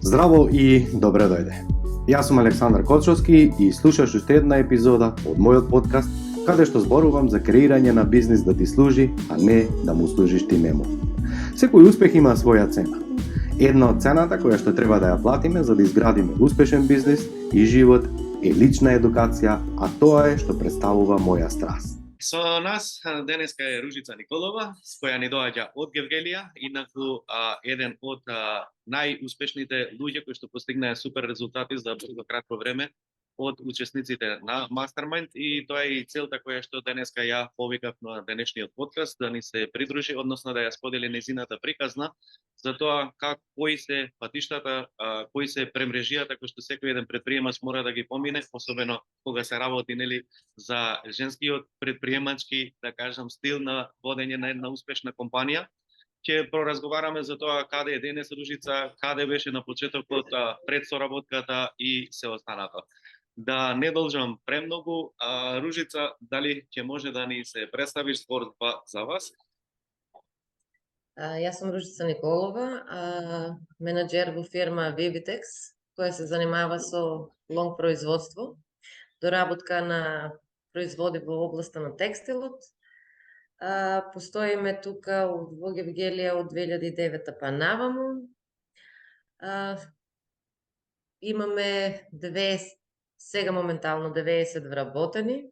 Здраво и добре дојде. Јас сум Александар Кочовски и слушаш уште една епизода од мојот подкаст, каде што зборувам за креирање на бизнис да ти служи, а не да му служиш ти нему. Секој успех има своја цена. Една од цената која што треба да ја платиме за да изградиме успешен бизнис и живот е лична едукација, а тоа е што представува моја страст. Со нас денеска е Ружица Николова, која ни доаѓа од Гевгелија, инаку еден од најуспешните луѓе кои што постигнаа супер резултати за брзо кратко време од учесниците на Mastermind, и тоа е и целта која што денеска ја повикав на денешниот подкаст да ни се придружи, односно да ја сподели нејзината приказна за тоа кои се патиштата, кои се премрежијата кои што секој еден предприемач мора да ги помине, особено кога се работи за женскиот предприемачки, да кажам, стил на водење на една успешна компанија. Ќе проразговараме за тоа каде е денес Ружица, каде беше на почетокот пред соработката и се останато. Да не должам премногу, Ружица, дали ќе може да ни се представиш зборува за вас? Јас сум Ружица Николова, менаџер во фирма Vivitex, која се занимава со лонг производство, доработка на производи во областа на текстилот. Постоиме тука во Гевгелија од 2009 па наваму. Имаме сега моментално 90 вработени.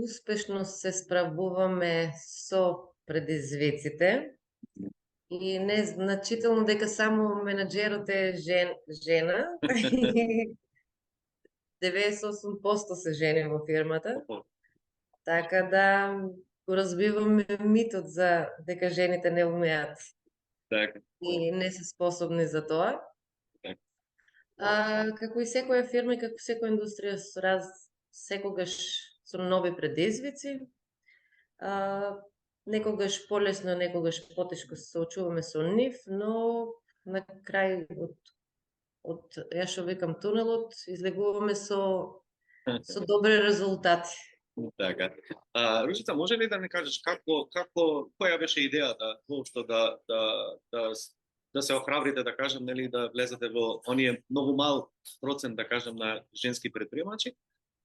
Успешно се справуваме со предизвиците и незначително дека само менаџерот е жена. 98% се жени во фирмата. Така да го разбиваме митот за дека жените не умеат и не се способни за тоа. Како и секоја фирма и како секоја индустрија секогаш со нови предизвици, некогаш полесно, некогаш потешко се соочуваме со нив, но на крај од ја што викам тунелот излегуваме со добри резултати. Така. Ружица, може ли да не кажеш која беше идејата воопшто да се охрабрите, да кажем, нели, да влезете во оние многу мал процент, да кажем, на женски предприемачи,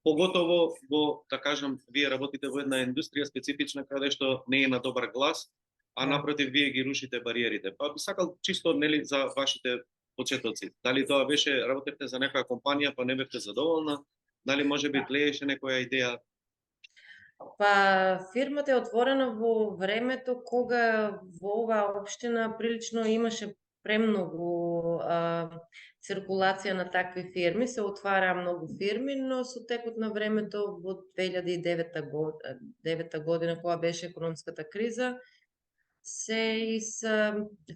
поготово во, да кажем, вие работите во една индустрија специфична каде што не има добар глас, а напротив вие ги рушите бариерите. Па би сакал чисто, нели, за вашите почетоци. Дали тоа беше, работевте за некоја компанија па не бевте задоволна, дали може би тлееше некоја идеја? Па фирмата е отворена во времето кога во оваа општина прилично имаше премногу циркулација на такви фирми, се отвараа многу фирми, но со текот на времето во 2009 година, кога беше економската криза, се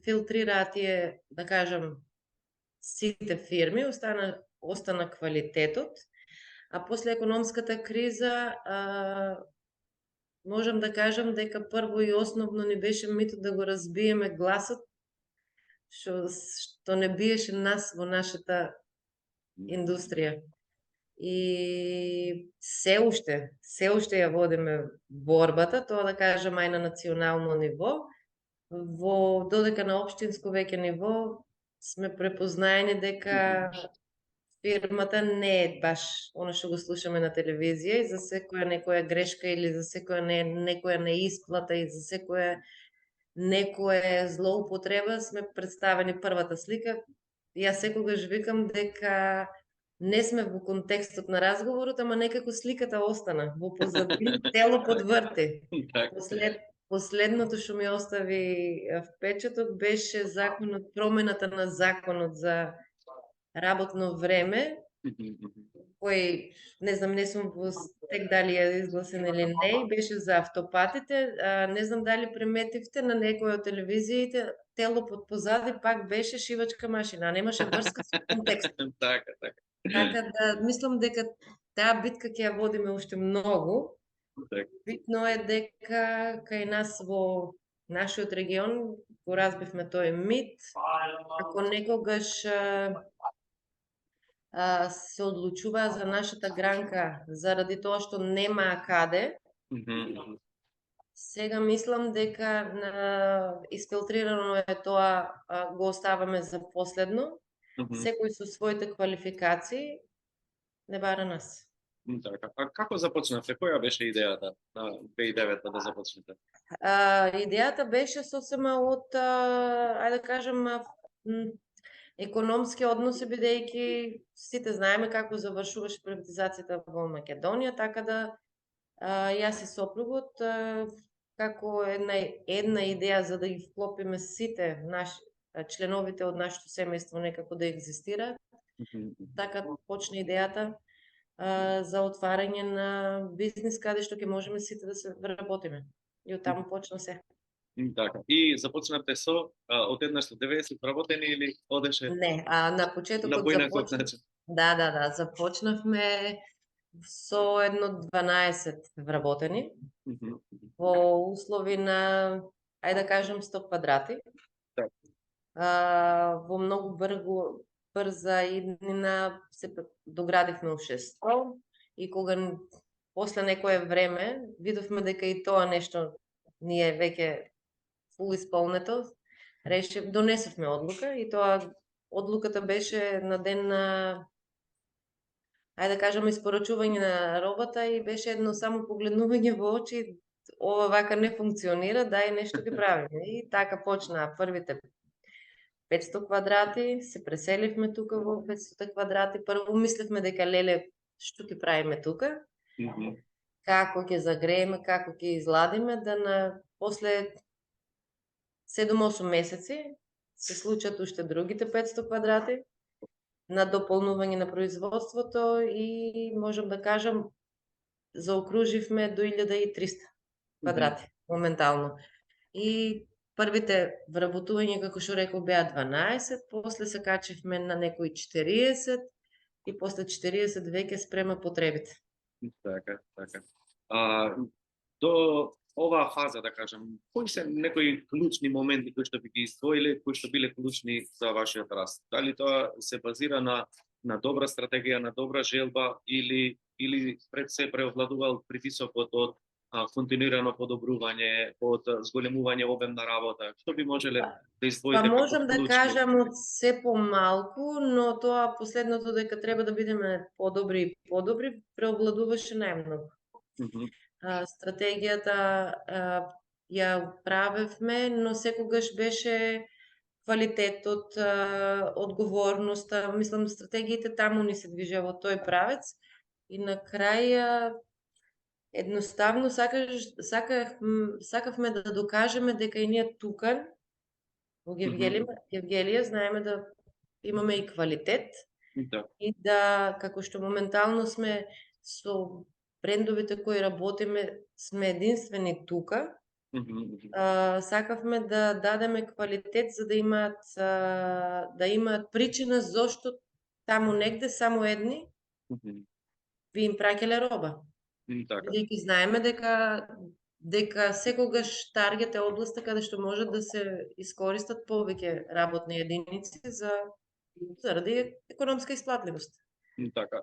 филтрираа тие, да кажам, сите фирми, остана квалитетот, а после економската криза можам да кажам дека прво и основно ни беше митот да го разбиеме гласот, што не биеше нас во нашата индустрија. И се уште ја водиме борбата, тоа да кажем ај на национално ниво, додека на општинско веќе ниво сме препознаени дека фирмата не е баш оно што го слушаме на телевизија и за секоја некоја грешка или за секоја некоја неисплата и за секоја некоја злоупотреба сме представени првата слика. Јас секогаш викам дека не сме во контекстот на разговорот, ама некако сликата остана во позадина, тело подврти. Последното што ми остави впечаток беше промената на законот за работно време, кој, не знам, не сум во стек дали е изгласен или не, беше за автопатите. Не знам дали приметивте на некој од телевизиите, тело под позади пак беше шивачка машина, немаше врска со контекстот. Така да, мислам дека таа битка ќе ја водиме уште многу. Битно е дека кај нас во нашиот регион го разбивме тој мит, ако некогаш се одлучуваа за нашата гранка заради тоа што немаа каде, Сега мислам дека изфилтрирано е тоа, го оставаме за последно. Мгм. Секој со своите квалификации не бара нас. Така. А како започнавте? Која беше идејата на 2009 да започнете? Идејата беше сосема од, ајде да кажем, економски односи, бидејќи сите знаеме како завршуваше приватизацијата во Македонија, така да јас и сопругот како една идеја за да ги вклопиме сите членовите од нашето семејство некако да екзистира, Мгм. така почна идејата за отварање на бизнис каде што ќе можеме сите да се работиме. И оттаму почна се. Така. И започнавте со од еднаш со 90 вработени или одеше Не, на на почетокот поинаков начин? Да, започнавме со едно 12 вработени Мгм. во услови на, ајде да кажем, 100 квадрати. Така. Во многу брза иднина се доградивме у 600 и кога после некое време видовме дека и тоа нешто ни е веќе фул исполнето, донесовме одлука и одлуката беше на ден на, ајде да кажеме, испорачување на робата и беше едно само погледнување во очи, ова вака не функционира, дај нешто ги правиме. И така почнаа првите 500 квадрати, се преселивме тука во 500 квадрати. Прво мислевме дека леле, што ќе правиме тука, Мгм. како ќе загрееме, како ќе изладиме, после 7-8 месеци се случат уште другите 500 квадрати на дополнување на производството и можам да кажам заокруживме до 1300 Мгм. квадрати моментално. И првите вработувања, како што реков, беа 12, после се качивме на некои 40 и после 40 веќе спрема потребите. Така, така. До оваа фаза, да кажам, кои се некои клучни моменти кои што би ги издвоиле, кои што биле клучни за вашиот раст? Дали тоа се базира на добра стратегија, на добра желба или пред се преовладувал притисокот од континуирано подобрување, од зголемување обем на работа? Што би можеле да Па издвоите како можам да клучни? кажам од се помалку, но тоа последното дека треба да бидеме подобри и подобри преовладуваше најмногу. Мгм. Стратегијата ја правевме, но секогаш беше квалитетот, одговорноста, мислам стратегиите таму ни се движеа во тој правец и на крај едноставно сакавме да докажеме дека и ние тука во Мгм. Гевгелија знаеме да имаме и квалитет Да. и да, како што моментално сме со брендовите кои работиме, сме единствени тука, Мгм. Мгм. сакавме да дадеме квалитет за да имаат причина зошто таму негде само едни Мгм. би им праќале роба. Така. Бидејќи знаеме дека секогаш таргет е областа каде што можат да се искористат повеќе работни единици заради економска исплатливост. Така.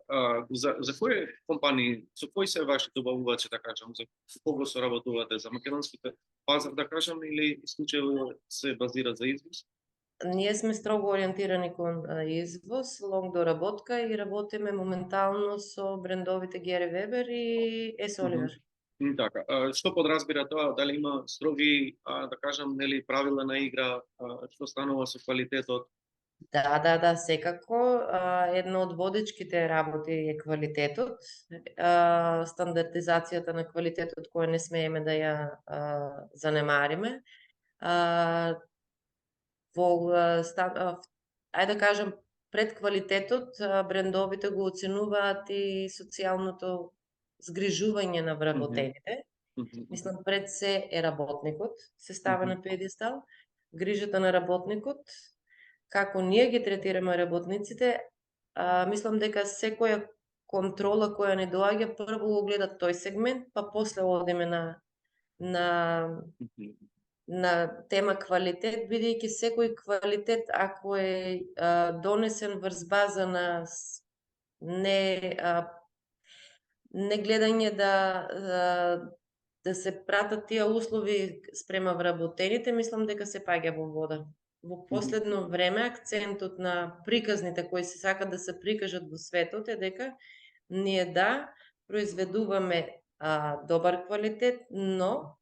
За кои компании, со кои се ваши добавувачи, да кажам, за кого соработувате, за македонските пазар, да кажам, или исклучиво се базира за извоз? Ние сме строго ориентирани кон извоз, лонг доработка и работиме моментално со брендовите Гери Вебер и Ес Оливер. Така. Што подразбира тоа? Дали има строги, да кажам, нели правила на игра, што станува со квалитетот? Да, секако. Едно од водечките работи е квалитетот, стандартизацијата на квалитетот која не смееме да ја занемариме. Ајде да кажам, пред квалитетот, брендовите го оценуваат и социјалното згрижување на Мгм. вработените. Мгм. Мислам, пред се е работникот, се става Мгм. на пиедестал, грижата на работникот, како ние ги третираме работниците, мислам дека секоја контрола која ни доаѓа, прво го гледа тој сегмент, па после одиме на Мгм. на тема квалитет, бидејќи секој квалитет ако е донесен врз база на не не гледање да се пратат тие услови спрема вработените, мислам дека се паѓа во вода. Во последно време акцентот на приказните кои се сакат да се прикажат во светот е дека ние да произведуваме добар квалитет, но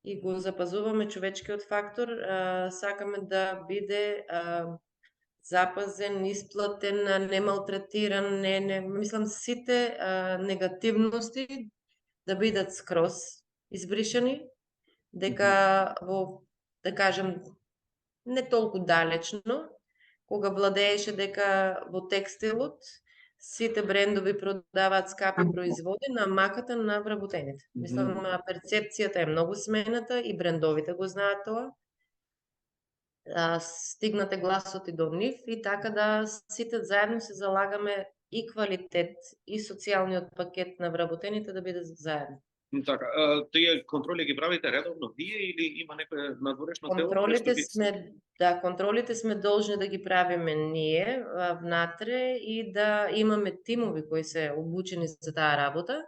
и го запазуваме човечкиот фактор, сакаме да биде запазен, исплатен, не малтретиран, не мислам сите негативности да бидат скроз избришани, дека во, да кажем, не толку далечно, кога владееше дека во текстилот сите брендови продаваат скапи производи на маката на вработените. Мислам, перцепцијата е многу смената и брендовите го знаат тоа. Стигнате гласот и до нив и така да сите заедно се залагаме и квалитет и социјалниот пакет на вработените да биде заедно. Така, тие контроли ги правите редовно вие или има некое надворешно тело? Контролите сме должни да ги правиме ние внатре и да имаме тимови кои се обучени за таа работа.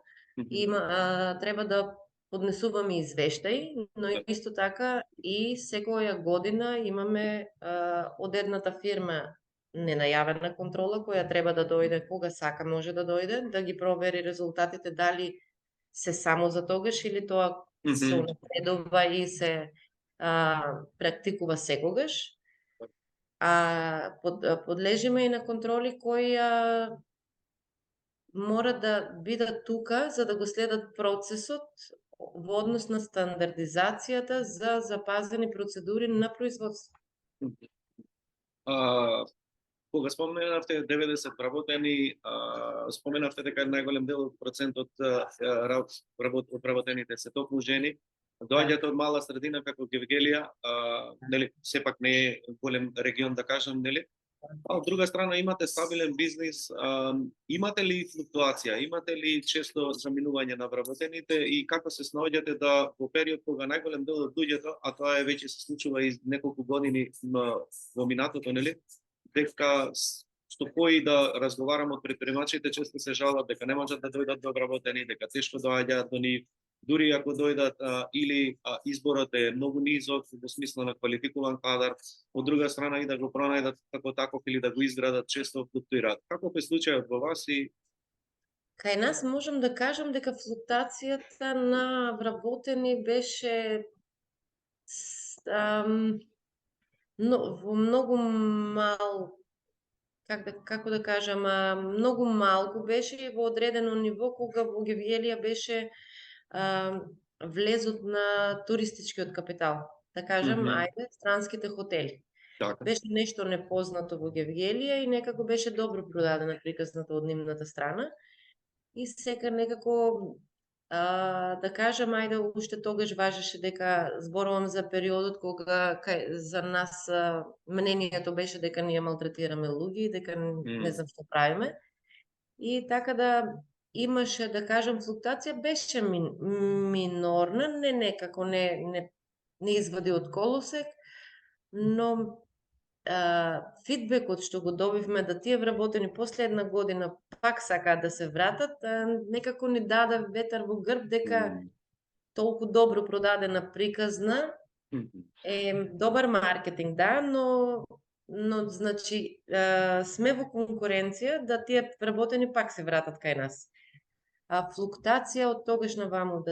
Треба да поднесуваме извештаи, но исто така и секоја година имаме од едната фирма ненајавена контрола која треба да дојде кога сака може да дојде, да ги провери резултатите дали се само за тогаш или тоа се унапредува и се практикува секогаш. Подлежиме и на контроли кои мора да бидат тука за да го следат процесот во однос на стандардизацијата за запазени процедури на производство. Кога споменавте 90 вработени, споменавте дека најголем дел од процентот од вработените се токму жени. Доаѓате од мала средина како Гевгелија, нели, сепак не е голем регион да кажам, нели? А од друга страна имате стабилен бизнис, имате ли флуктуација, имате ли често заминување на вработените и како се снаоѓате да во период кога најголем дел од луѓето, а тоа е веќе се случува и неколку години во минатото, нели? Дека што кои да разговарам од предприемачите често се жалат дека не можат да дојдат до вработени, дека тешко доаѓаат до нив, дури ако дојдат или изборот е многу низок во смисла на квалификуван кадар, од друга страна и да го пронајдат како таков или да го изградат често флуктуираат. Каков е случајот во вас и кај нас можам да кажам дека флуктацијата на вработени беше во многу како да кажам, многу малку беше и во одредено ниво кога во Гевгелија беше влезот на туристичкиот капитал. Да кажам, ајде, странските хотели. така? Беше нешто непознато во Гевгелија и некако беше добро продадена приказната од нивната страна. И сега некако да кажам, ајде, уште тогаш важеше дека зборувам за периодот кога за нас мнението беше дека ние малтретираме луѓе, дека не знам што правиме. И така да имаше, да кажам, флуктација беше минорна, не некако не извади од колосек, но фидбекот што го добивме да тие вработени после една година пак сакаат да се вратат, некако ни даде ветар во грб дека толку добро продадена приказна е добар маркетинг, да, но значи сме во конкуренција да тие вработени пак се вратат кај нас. Флуктација од тогаш наваму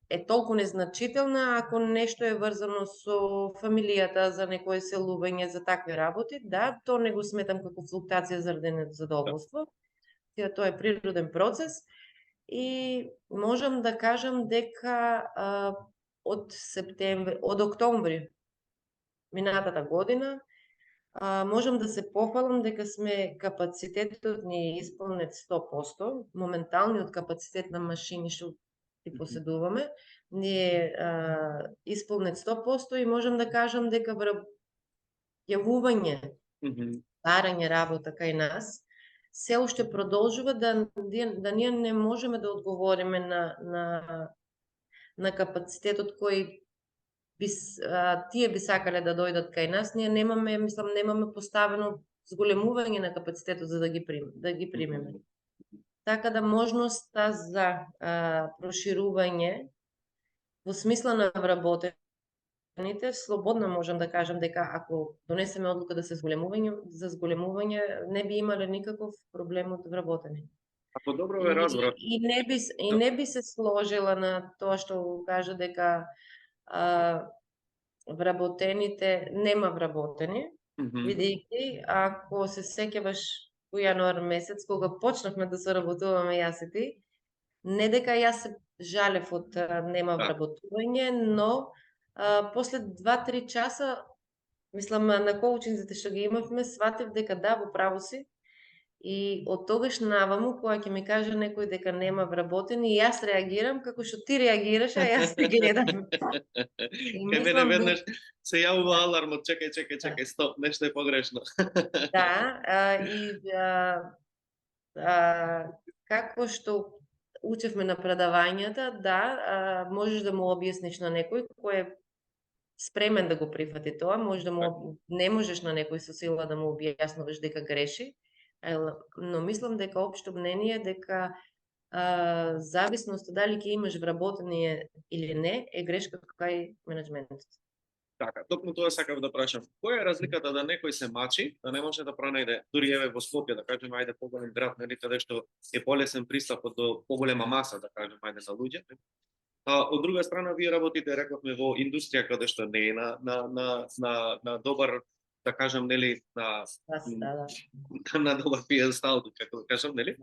е толку незначителна ако нешто е врзано со фамилијата за некое селување за такви работи, да, тоа не го сметам како флуктација заради незадоволство. Тоа е природен процес и можам да кажам дека од октомври минатата година можам да се пофалам дека сме капацитетот ни е исполнет 100%, моменталниот капацитет на машини што ги поседуваме, ни е исполнет 100% и можам да кажам дека јавување, барање работа кај нас, се уште продолжува да ние не можеме да одговориме на капацитетот кој тие би сакале да дојдат кај нас, ние немаме поставено зголемување на капацитетот за да ги примеме. така да можноста за проширување во смисла на вработените, слободно можам да кажам дека ако донесеме одлука да се зголемување, не би имале никаков проблем од вработени. Ако добро ве разбрав. И не би се сложила на тоа што го кажа дека вработените нема вработени, бидејќи ако се сеќаваш во јануар месец кога почнавме да соработуваме јас и ти, не дека јас се жалев од нема вработување, но после 2-3 часа, мислам на коучинзите што ги имавме, сватив дека да, во право си. И од тогаш наваму, кога ќе ми каже некој дека нема вработени, јас реагирам како што ти реагираш, а јас те гледам. Кај мене веднаш се јавува алармот, чекај, стоп, нешто е погрешно. Да, како што учевме на предавањата, да, можеш да му објасниш на некој кој е спремен да го прифати тоа, не можеш на некој со сила да му објаснуваш дека греши, но мислам дека општо мнение дека зависност дали ќе имаш вработени или не е грешка кај менеджментот. Така, токму тоа сакав да прашам. Која е разликата да некој се мачи, да не може да пронајде, дури еве во Скопје, да кажеме, ајде поголем град, нели, каде што е полесен пристапот до поголема маса, да кажеме, ајде за луѓе. Од друга страна, вие работите, рековме, во индустрија каде што не е на добар, да кажам, нели, на добар пиедестал, како да кажам, нели?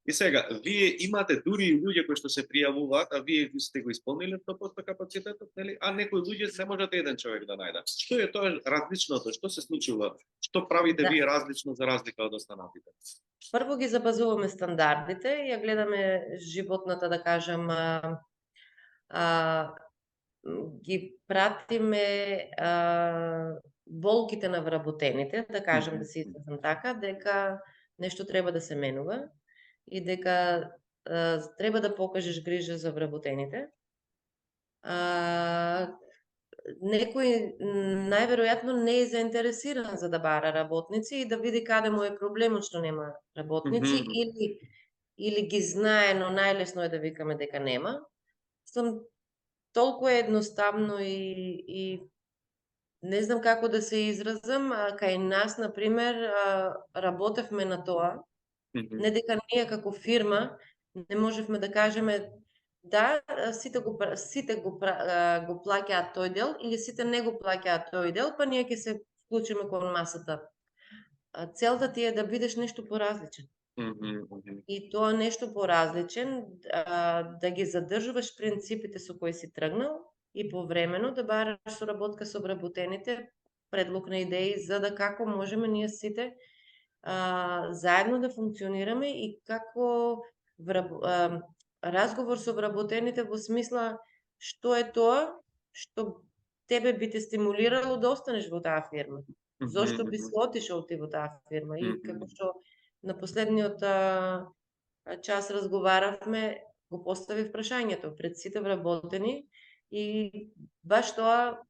И сега, вие имате дури луѓе кои што се пријавуваат, а вие сте го исполниле 100% капацитетот, нели? А некои луѓе не можат еден човек да најдат. Што е тоа различното? Што се случува? Што правите вие различно за разлика од останатите? Прво ги запазуваме стандардите и ја гледаме животната, да кажам, ги пратиме болките на вработените, да кажам, да се изразам така, дека нешто треба да се менува и дека треба да покажеш грижа за вработените. Некој најверојатно не е заинтересиран за да бара работници и да види каде му е проблемот што нема работници, или ги знае, но најлесно е да викаме дека нема. Толку е едноставно и не знам како да се изразам, кај нас, например, работевме на тоа, не дека ние како фирма не можевме да кажеме да, сите го плаќаат тој дел или сите не го плаќаат тој дел, па ние ќе се вклучиме кон масата. Целта ти е да бидеш нешто поразличен. И тоа нешто поразличен, да ги задржуваш принципите со кои си тргнал и повремено да бараш соработка со вработените, предлог на идеи за да како можеме ние сите заедно да функционираме и како разговор со вработените во смисла што е тоа што тебе би те стимулирало да останеш во таа фирма. Зошто би се отишол ти во таа фирма? И како што на последниот час разговаравме, го поставив прашањето пред сите вработени и баш тоа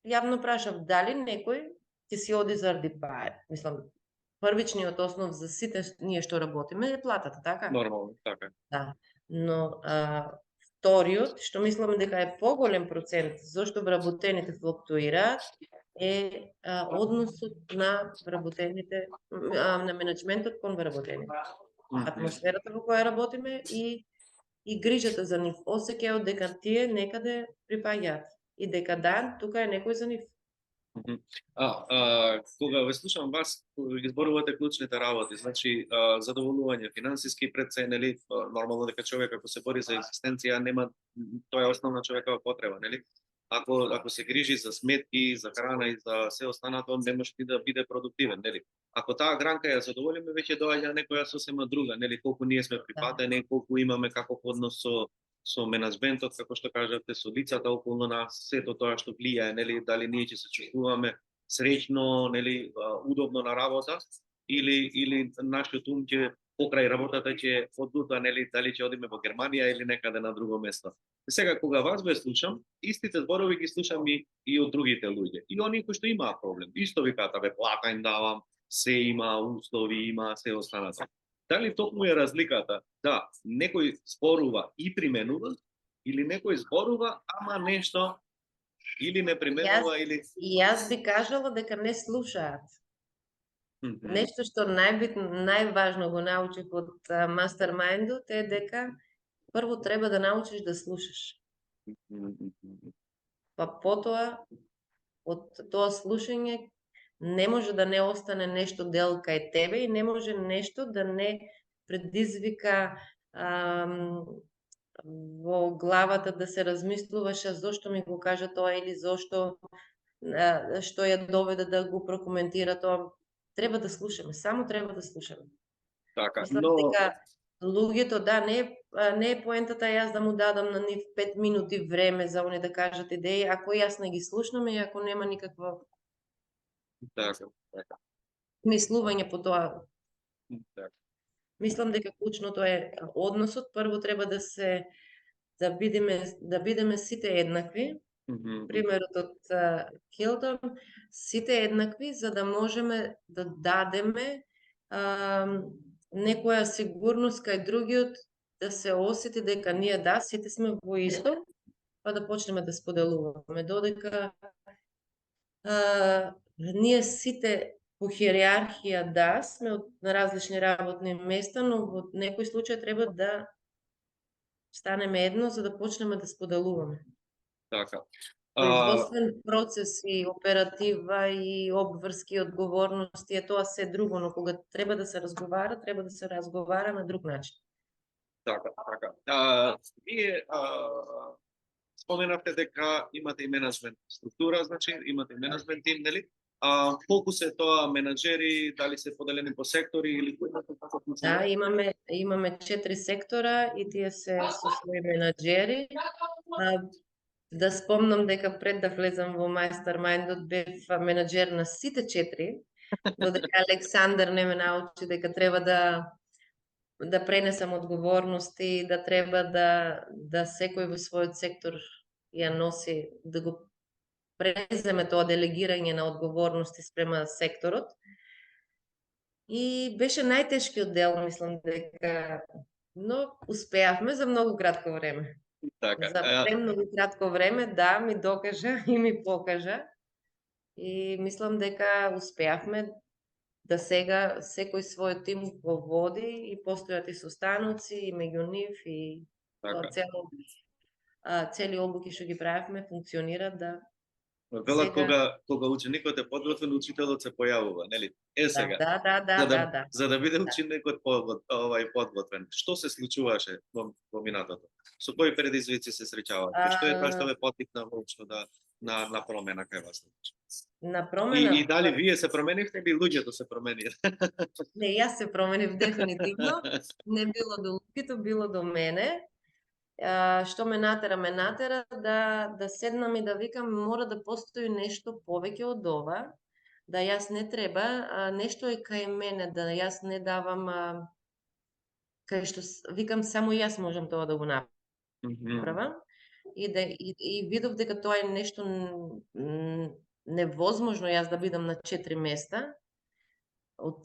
јавно прашав дали некој ќе си оди заради пари. Мислам, првичниот основ за сите ние што работиме е платата, така? Нормално, така. Да. Но вториот, што мислам дека е поголем процент зашто вработените флуктуираат, е односот на вработените, на менеджментот кон вработените. Атмосферата во која работиме и грижата за нив, осеќајот дека тие некаде припаѓаат и дека да, тука е некој за нив. Кога ве слушам вас, ги зборувате клучните работи, значи задоволување финансиски пред се, нели, нормално дека човек ако се бори за екзистенција нема, тоа е основна човекова потреба, нели? Ако се грижи за сметки, за храна и за се останато, он не може да биде продуктивен, нели? Ако таа гранка ја задоволиме, веќе доаѓа некоја сосема друга, нели, колку ние сме припатени, колку имаме каков однос со менеджментот, како што кажавте, со лицата околу нас, сето тоа што влијае, нели, дали ние ќе се чувствуваме среќно, нели, удобно на работа, или нашиот ум ќе покрај работата ќе одлута, нели, дали ќе одиме во Германија или некаде на друго место. Сега, кога вас ве слушам, истите зборови ги слушам и од другите луѓе. И оние кои што имаат проблем. Исто викаат, плата им давам, се има, услови има, се останато. Дали токму е разликата да некој зборува и применува или некој зборува ама нешто или не применува или И јас би кажала дека не слушаат. Мгм. Нешто што најважно го научив од мастермајндот е дека прво треба да научиш да слушаш. Па потоа од тоа слушање не може да не остане нешто дел кај тебе и не може нешто да не предизвика во главата да се размислуваш зошто ми го кажа тоа или зошто што ја доведе да го прокоментира тоа. Треба да слушаме, само треба да слушаме. Така, Мислам но дека луѓето не е поентата јас да му дадам на нив 5 минути време за они да кажат идеи, ако јас не ги слушнам и ако нема никаква така. мислување по тоа. Така. Мислам дека клучното е односот, прво треба да бидеме сите еднакви. Примерот од Хилтон, сите еднакви за да можеме да дадеме некоја сигурност кај другиот да се осети дека ние сите сме во исто, па да почнеме да споделуваме. Додека ние сите по хиерархија сме на различни работни места, но во некој случај треба да станеме едно за да почнеме да споделуваме. Така. Производствен процес и оператива и обврски одговорности е тоа се друго, но кога треба да се разговара на друг начин. Така. Вие споменавте дека имате и менеджмент структура, значи имате и менеджмент тим, нели? Колку се тоа менаџери, дали се поделени по сектори или кој како функционира? Да, имаме 4 сектора и тие се со своји менаџери. Да спомнам дека пред да влезам во мастермајндот бев менаџер на сите 4, додека Александар не ме научи дека треба да пренесам одговорности, да треба да секој во својот сектор ја носи, да го преземе тоа делегирање на одговорности спрема секторот. И беше најтешкиот дел, мислам дека, но успеавме за многу кратко време. Така. За премногу кратко време, ми докажа и ми покажа. И мислам дека успеавме да сега секој свој тим го води и постојат и состаноци и меѓу нив и тоа цели обуки што ги правевме функционираат Велат кога ученикот е подготвен, учителот се појавува, нели? Сега. Да. За да биде ученикот подготвен, што се случуваше во минатото? Со кои предизвици се среќавате? Што е тоа што ве поттикна воопшто на промена кај вас? На промена. И дали вие се променивте или луѓето се променија? Не, јас се променив дефинитивно. Не било до луѓето, било до мене. Што ме натера да седнам и да викам мора да постои нешто повеќе од ова, да јас не треба, нешто е кај мене, да јас не давам кај што викам само јас можам тоа да го направам. И видов дека тоа е нешто невозможно јас да бидам на 4 места.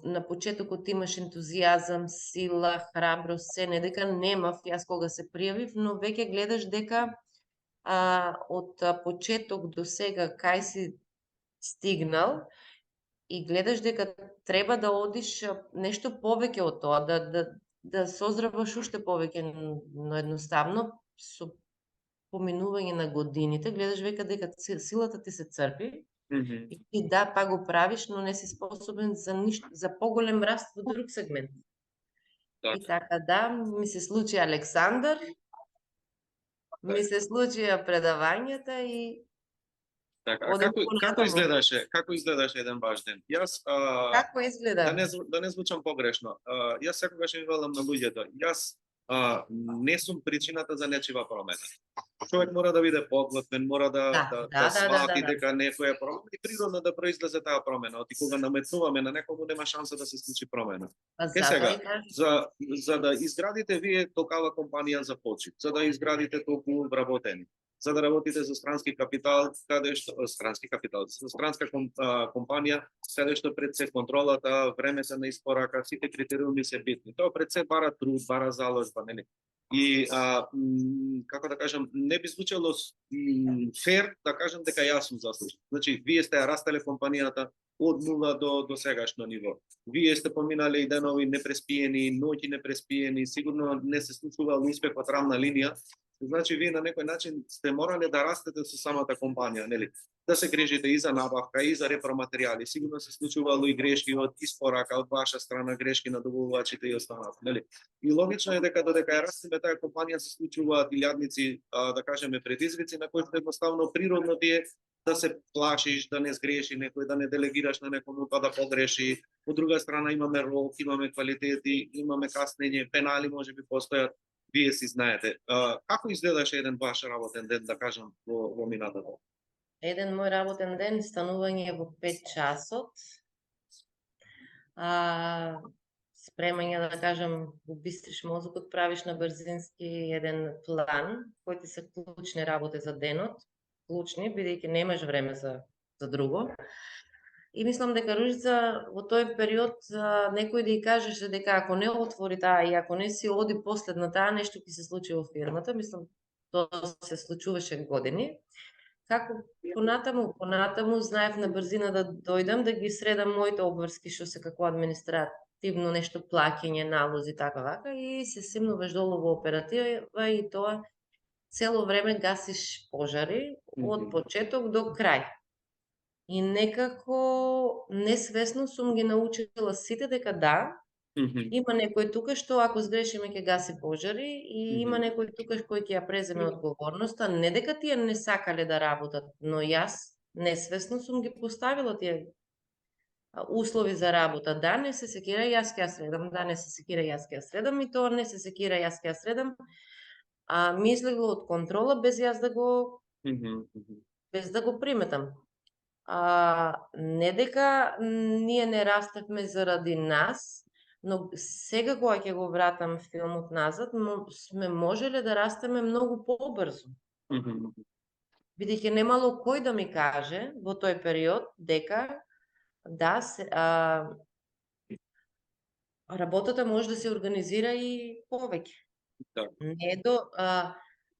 На почетокот имаш ентузијазам, сила, храброст, не дека немав јас кога се пријавив, но веќе гледаш дека од почеток до сега кај си стигнал и гледаш дека треба да одиш нешто повеќе од тоа, да созреваш уште повеќе, но едноставно со поминување на годините гледаш дека силата ти се црпи. И па го правиш, но не си способен за поголем раст во друг сегмент. И така ми се случи Александар, ми се случија предавањата и како изгледаше еден ваш ден? Јас како изгледа? Да не звучам погрешно. Јас секогаш им велам на луѓето, јас не сум причината за нечива промена. Човек мора да биде подготвен, мора да свати дека некоја промена и природно да произлезе таа промена. Оти кога наметнуваме на некому нема шанса да се случи промена. Сега, за да изградите вие толкава компанија за почит, за да изградите толку вработени, за да работите за странски капитал, за странска компанија, каде што пред се контролата, времето на испорака, сите критериуми се битни. Тоа пред се бара труд, бара заложба, нели? И како да кажам, не би звучало фер да кажам дека јас сум заслужен. Значи, вие сте ја растеле компанијата од нула до сегашно ниво. Вие сте поминале и денови непреспиени, ноќи непреспиени, сигурно не се случувал успех од рамна линија. Значи, вие на некој начин сте морале да растете со самата компанија, нели? Да се грижите и за набавка, и за репроматеријали. Сигурно се случувало и грешки од испорака, од ваша страна, грешки на добавувачите и останато, нели? И логично е дека додека ја растеме таа компанија се случуваат илјадници, да кажеме, предизвици на кои едноставно природно ти е да се плашиш, да не сгреши некој, да не делегираш на некому па да погреши. Од друга страна имаме рок, имаме квалитети, имаме каснење, пенали можеби постојат. Вие си знаете. Како изгледаше еден ваш работен ден, да кажам, во минатото? Еден мој работен ден, станување во 5 часот, спремање, да кажам, убистриш мозокот, правиш на брзински еден план, кои ти се клучни работи за денот, клучни, бидејќи немаш време за друго. И мислам дека Ружица во тој период некој да ја кажеше дека ако не отвори таа и ако не си оди последна таа, нешто ќе се случи во фирмата. Мислам, тоа се случуваше години. Како понатаму знаев на брзина да дојдам, да ги средам моите обврски, што се како административно нешто, плаќање, налози, така, и се симнуваш долу во оператива и тоа цело време гасиш пожари од почеток до крај. И некако несвесно сум ги научила сите дека да, има некој тука што ако сгрешиме ќе гаси пожари и има некој тука кој ќе ја преземе одговорноста, не дека тие не сакале да работат, но јас несвесно сум ги поставила тие услови за работа. Да, не се секира, јас ќе ја средам, да, не се секира, јас ќе ја средам и тоа не се секира, јас ќе ја средам. Ми излегло од контрола без јас без да го приметам. Не дека ние не растевме заради нас, но сега кога ќе го вратам филмот назад, сме можеле да растеме многу побрзо. Бидејќи немало кој да ми каже во тој период дека да, работата може да се организира и повеќе. Не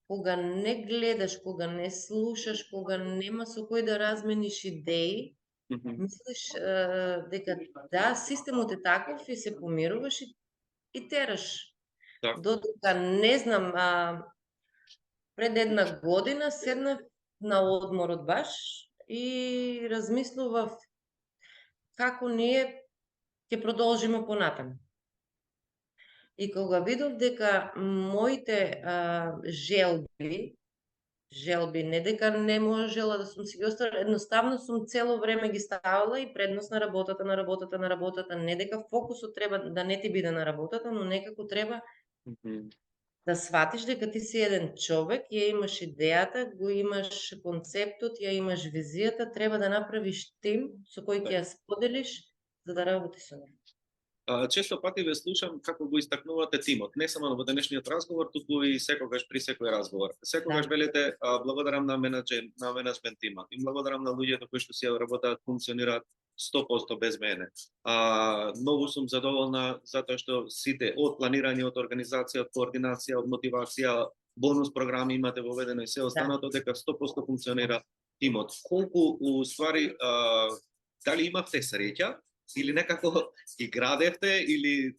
кога не гледаш, кога не слушаш, кога нема со кој да размениш идеи, мислиш дека да, системот е таков и се помируваш и тераш. Додека, не знам, пред една година седнав на одморот баш и размислував како ние ќе продолжиме понатаму. И кога видов дека моите желби, не дека не можела да сум си ги оставила, едноставно сум цело време ги ставала и предност на работата, не дека фокусот треба да не ти биде на работата, но некако треба да сватиш дека ти си еден човек, ја имаш идејата, го имаш концептот, ја имаш визијата, треба да направиш тим со кој ќе ја споделиш за да работиш со него. Често пати ве слушам како го истакнувате тимот, не само во денешниот разговор, туку и секогаш при секој разговор. Секогаш велите благодарам на менеджмент тимот и благодарам на луѓето кои што си работат, функционираат 100% без мене. Многу сум задоволна затоа што сите од планирање, од организација, од координација, од мотивација, бонус програми имате воведено и се останато, дека 100% функционира тимот. Колку уствари дали имавте среќа или некако ги градевте или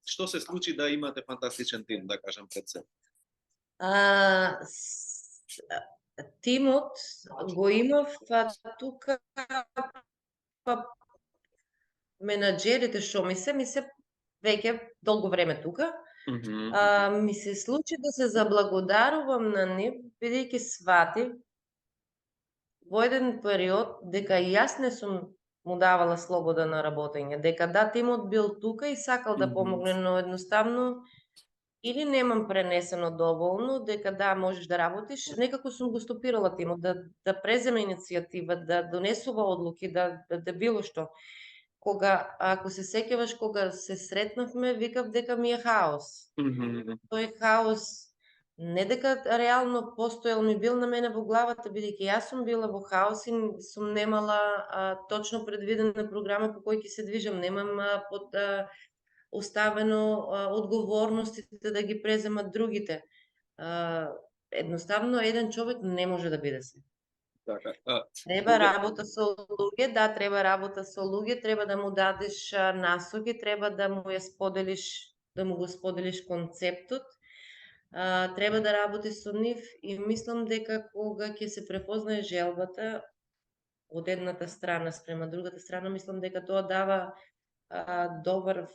што се случи да имате фантастичен тим, да кажам, пред се? Тимот го имав тука, менаџерите што ми се веќе долго време тука. Ми се случи да се заблагодарувам на нив, бидејќи сватив во еден период дека и јас не сум му давала слобода на работење, дека да, тимот бил тука и сакал да помогне, но едноставно или немам пренесено доволно, дека да, можеш да работиш, некако сум го стопирала тимот, да преземе иницијатива, да донесува одлуки, да било што. Кога, ако се сеќаваш, кога се сретнавме, викав дека ми е хаос. Тој хаос не дека реално постоел ми бил на мене во главата, бидејќи јас сум била во хаос и сум немала точно предвидена програма по кој ќе се движам. Немам оставено одговорностите да ги преземат другите. Едноставно, еден човек не може да биде се. Така. Треба работа со луѓе, да, треба работа со луѓе, треба да му дадеш насоки, треба да му ја споделиш, да му го споделиш концептот, треба да работи со нив и мислам дека кога ќе се препознае желбата од едната страна спрема другата страна, мислам дека тоа дава добар,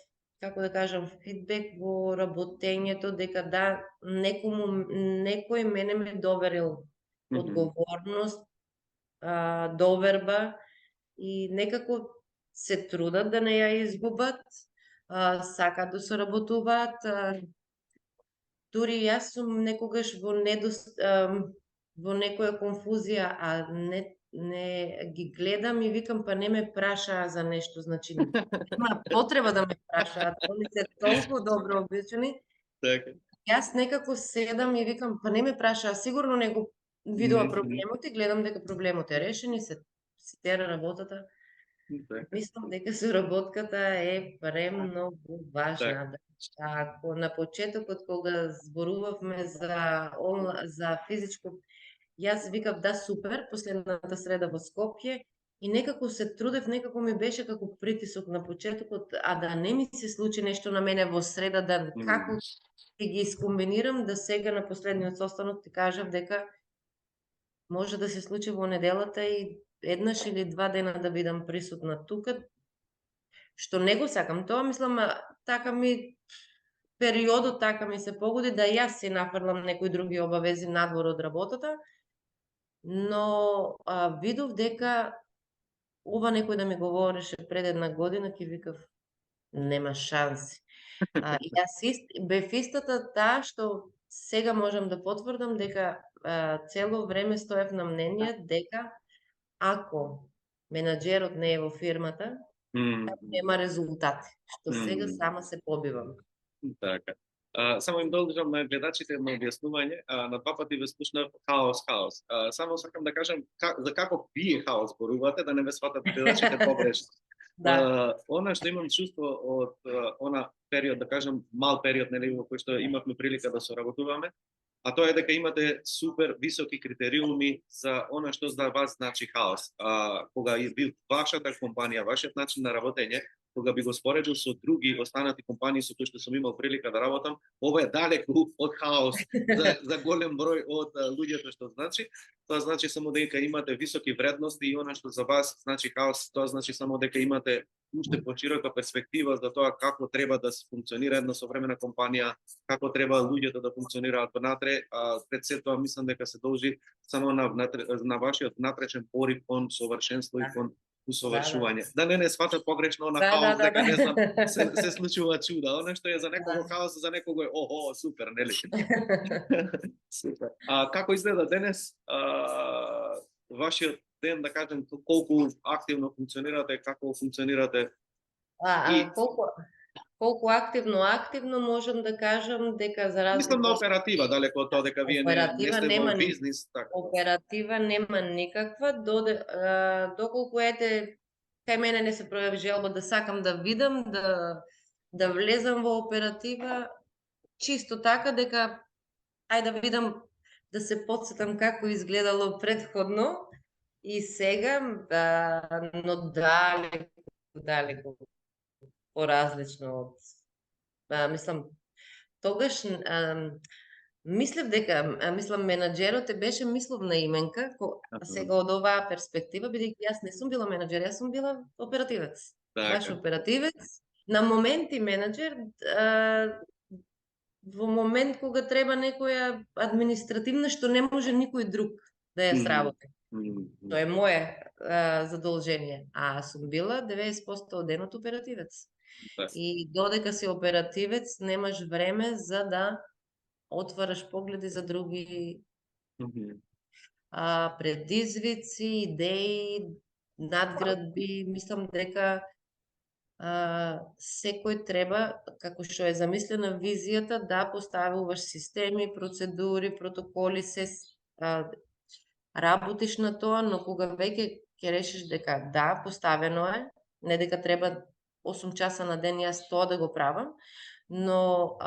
како да кажам, фидбек во работењето, дека да, некој мене ме доверил одговорност, доверба и некако се трудат да не ја изгубат, сакаат да соработуваат. Дури јас сум некогаш во некоја конфузија, не ги гледам и викам, па не ме прашаа за нешто, значи нема потреба да ме прашаат, они се толку добро обичани. Така. Јас некако седам и викам, па не ме прашаа, сигурно не го видува проблемот и гледам дека проблемот е решен и се тера работата. Така. Мислам дека соработката е премногу важна. Ако на почетокот кога зборувавме за физичко, јас викав да супер, последната среда во Скопје и некако се трудев, некако ми беше како притисок на почетокот, а да не ми се случи нешто на мене во среда, да како ќе ги искомбинирам, да сега на последниот состанок ти кажав дека може да се случи во неделата и еднаш или 2 дена да бидам присутна тука, што не го сакам тоа, мислам, така ми периодот така ми се погоди да јас си нафрлам некои други обавези надвор од работата, но видов дека ова некој да ми говореше пред една година, ќе викав нема шанси. И јас бев истата таа што сега можам да потврдам дека цело време стоев на мнение дека ако менаџерот не е во фирмата, нема резултати, што сега сама се побивам. Така. Само им должам на гледачите едно објаснување. На 2 пати ве слушнав хаос. Само сакам да кажам за како вие хаос зборувате, да не ве сватат гледачите погрешно. Да. Она што имам чувство од она период, да кажам, мал период, нели, во кој што имавме прилика да соработуваме, а тоа е дека имате супер високи критериуми за она што за вас значи хаос. Кога е бил вашата компанија, вашиот начин на работење, кога би го споредил со други останати компании со кои што сум имал прилика да работам, ова е далеку од хаос за голем број од луѓето што значи. Тоа значи само дека имате високи вредности и она што за вас значи хаос, тоа значи само дека имате уште почирока перспектива за тоа како треба да се функционира една современа компанија, како треба луѓето да функционираат понатре. Пред се тоа мислам дека се должи само на вашиот напречен порив кон совршенство и кон усовршување. Да не сватат погрешно на хаос, дека не знам, се случува чуда. Она што е за некого хаос, за некого е супер, нели? Супер. Како изгледа денес вашиот ден, да кажем, колку активно функционирате, како функционирате? Колку активно можам да кажам дека за разлика... Мислам на оператива, далеко од тоа дека вие не сте во бизнис. Така. Оператива нема никаква, доколку кај мене не се пројави желба да сакам да видам, да влезам во оператива, чисто така дека, ајде да видам, да се потсетам како изгледало предходно и сега, но далеко поразлично од, мислам, тогаш мислев дека, менаџерот беше мисловна именка, сега од оваа перспектива, бидејќи јас не сум била менаџер, јас сум била оперативец. Баш оперативец, на моменти менаџер, во момент кога треба некоја административна што не може никој друг да ја сработи. Тоа е моје задолжение, а сум била 90% од денот оперативец. И додека си оперативец, немаш време за да отвараш погледи за други предизвици, идеи, надградби. Мислам дека секој треба, како што е замислена визијата, да поставуваш системи, процедури, протоколи, работиш на тоа, но кога веќе ќе решиш дека да, поставено е, не дека треба 8 часа на ден јас тоа да го правам, но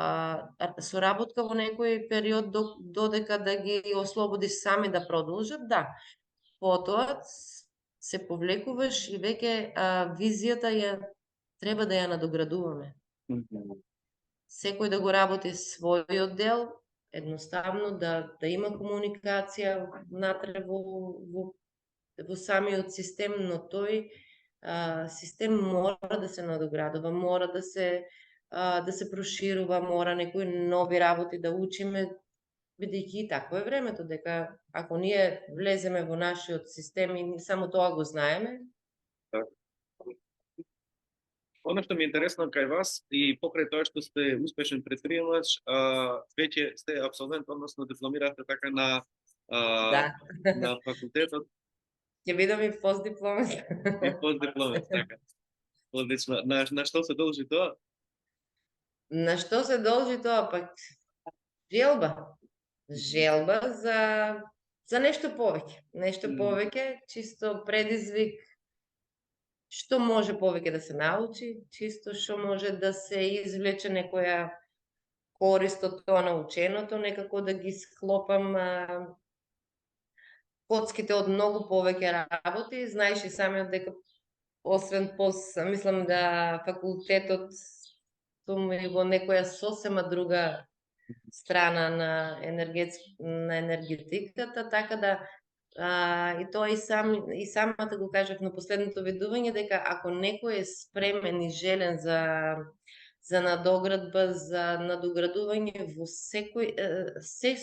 соработка во некој период додека да ги ослободиш сами да продолжат, да. Потоа се повлекуваш и веќе визијата треба да ја надоградуваме. Секој да го работи својот дел, едноставно да има комуникација внатре во самиот систем, но тој систем мора да се надоградува, мора да се проширува, мора некои нови работи да учиме, бидејќи и такво е времето, дека ако ние влеземе во нашиот систем и само тоа го знаеме. Оно што ми е интересно кај вас и покрај тоа што сте успешен предприемач, веќе сте апсолвент, односно дипломирате така на на факултетот. Ќе бидам и постдипломец. И постдипломец, така. Одлично. На што се должи тоа? На што се должи тоа? Пак желба. Желба за нешто повеќе. Нешто повеќе, чисто предизвик, што може повеќе да се научи, чисто што може да се извлече некоја корист од тоа наученото, некако да ги склопам коцките од многу повеќе работи. Знаеш и самиот дека освен мислам да факултетот сум и во некоја сосема друга страна на енергетиката, така да и тоа и самата го кажав на последното видување, дека ако некој е спремен и желен за надоградба, за надоградување во секој се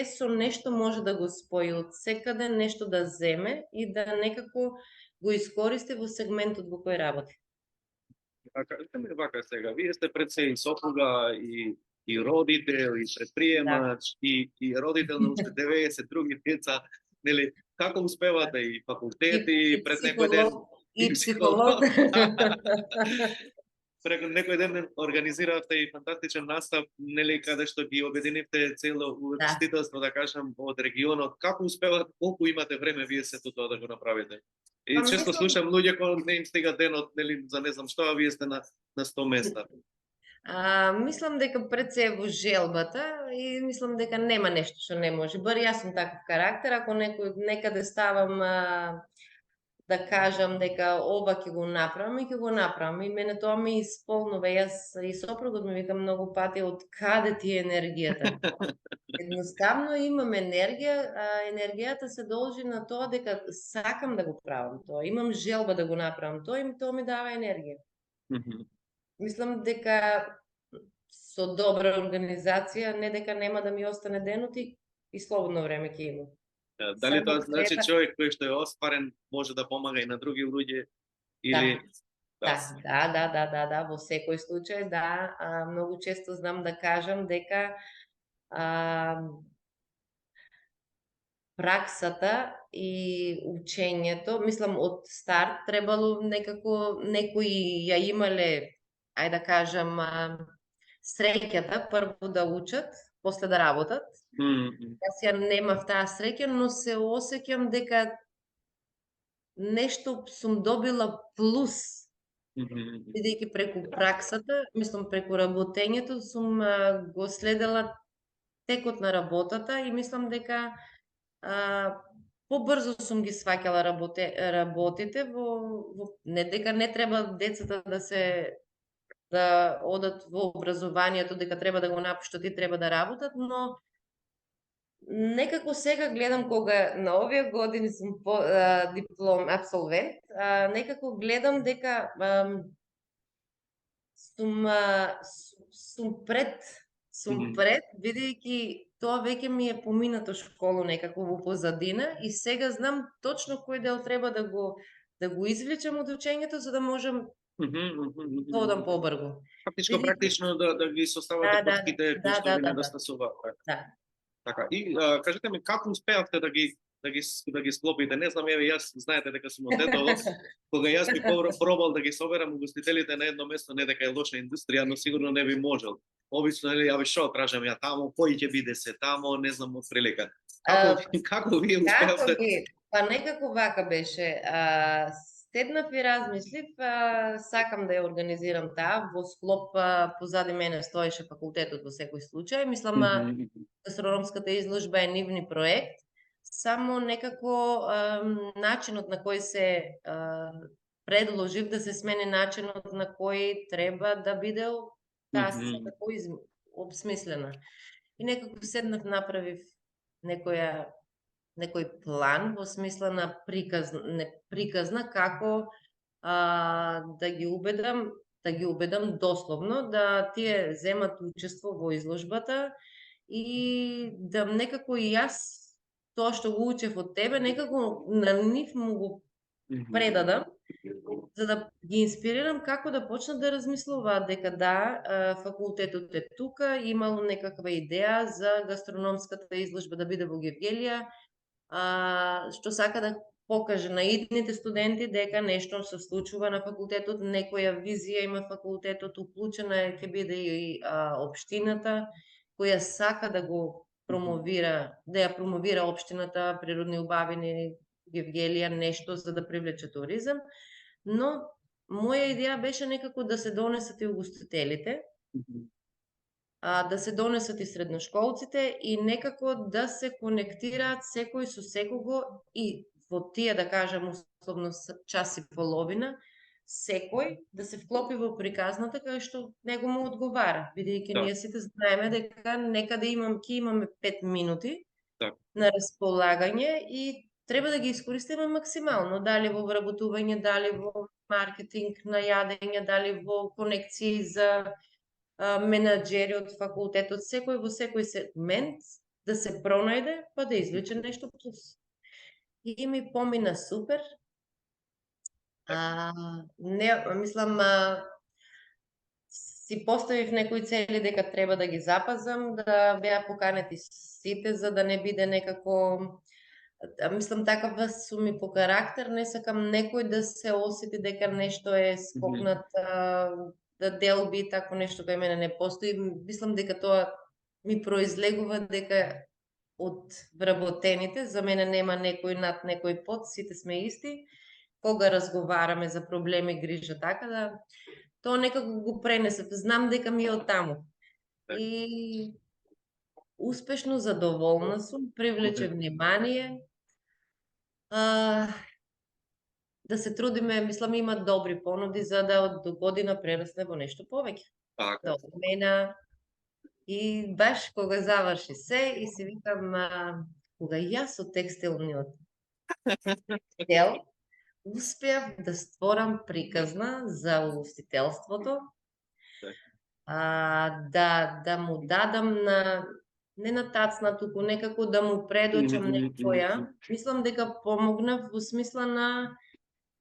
со нешто може да го спои, од секаде нешто да земе и да некако го искористи во сегментот во кој работи. Кажете ми вака сега, вие сте пред се и сопруга и родител, и предприемач, и родител на уште 90 други деца, нели, како успевате и факултети, и пред некој ден и психолог. Преку некој ден организиравте и фантастичен настап, нели, каде што ги обединивте цело универзитетство, да кажам, од регионот. Како успевате, колку имате време вие сето тоа да го направите? И често слушам луѓе кои не им стига денот, нели, за не знам што, а вие сте на 100 места. Мислам дека пред се во желбата и мислам дека нема нешто што не може. Бар јас сум таков карактер, ако некаде ставам да кажам дека ова ќе го направам и ќе го направам. И мене тоа ми исполнува. Јас и сопругот ми вика многу пати, од каде ти е енергијата? Едноставно имам енергија, енергијата се должи на тоа дека сакам да го правам тоа. Имам желба да го направам тоа и тоа ми дава енергија. Мислам дека со добра организација, не дека нема да ми остане денот и слободно време ќе имам. Дали тоа значи човек кој што е остварен може да помага и на други луѓе? Или... Да, во секој случај, да. Многу често знам да кажам дека праксата и учењето, мислам од старт требало некако некои ја имале, ајде да кажам, среќата прво да учат, после да работат. Јас ја немав таа среќа, но се осеќам дека нешто сум добила плюс, бидејќи преку праксата, мислам преку работењето, сум го следела текот на работата и мислам дека побрзо сум ги сваќала работите не дека не треба децата да одат во образованието, дека треба да го напуштат и треба да работат, но некако сега гледам кога на овие години сум диплом апсолвент, некако гледам дека сум пред, бидејќи тоа веќе ми е поминато школу некако во позадина и сега знам точно кој дел треба да го извлечам од учењето за да можам да одам побрзо. Фактичко практично да ги составате коцките кои што ви недостасуваат. Да. Така, и кажете ми како успеавте да ги да ги склопите. Не знам, еве јас знаете дека сум од Тетово, кога јас би пробал да ги соберам угостителите на едно место, не дека е лоша индустрија, но сигурно не би можел. Обично нели ја шо кажам ја тамо, кој ќе биде се тамо, не знам од прилика. Како вие Како успеавте? би? Па некако вака беше. Седнав и размислив, сакам да ја организирам таа, во склоп позади мене стоеше факултетот во секој случај. Мислам, гастрономската изложба е нивни проект, само некако начинот на кој се предложив да се смени начинот на кој треба да биде таа секако обсмислена. И некако седнав, направив некој план во смисла на приказна како да ги убедам дословно да тие земат учество во изложбата и да некако и јас тоа што го учев од тебе некако на нив му го предадам, за да ги инспирирам како да почнат да размислуваат дека факултетот е тука, имало некаква идеја за гастрономската изложба да биде во Гевгелија, што сака да покаже на идните студенти дека нешто се случува на факултетот, некоја визија има факултетот, уклучена ќе биде и општината, која сака да го промовира, да ја промовира општината, природни убавини, Гевгелија, нешто за да привлече туризам, но моја идеја беше некако да се донесат и угостителите, да се донесат и средношколците и некако да се конектираат секој со секого и во тие, да кажам, условно час и половина, секој да се вклопи во приказната кај што него му одговара, бидејќи ние сите знаеме дека некаде ќе имаме 5 минути на располагање и треба да ги искористиме максимално, дали во вработување, дали во маркетинг на јадење, дали во конекции за менаџери од факултетот, секој во секој сегмент да се пронајде, па да извлече нешто плюс. И ми помина супер. Мислам, си поставив некои цели дека треба да ги запазам, да беа поканети сите, за да не биде некако... Мислам, такава сум и по карактер, не сакам некој да се осети дека нешто е скокнат, да делби, тако нешто кај мене не постои. Мислам дека тоа ми произлегува дека од вработените, за мене нема некој над некој под, сите сме исти. Кога разговараме за проблеми, грижа, така да тоа некако го пренесев. Знам дека ми е од таму. И успешно, задоволна сум, привлече внимание. Да се трудиме, мислам, има добри понуди за да до година прерасне во нешто повеќе. Да одмена. И баш кога заврши се и си викам, кога јас од текстилниот дел успеав да створам приказна за угостителството, да му дадам не на тацна, туку некако да му предочам некоја. Мислам дека помогнав во смисла на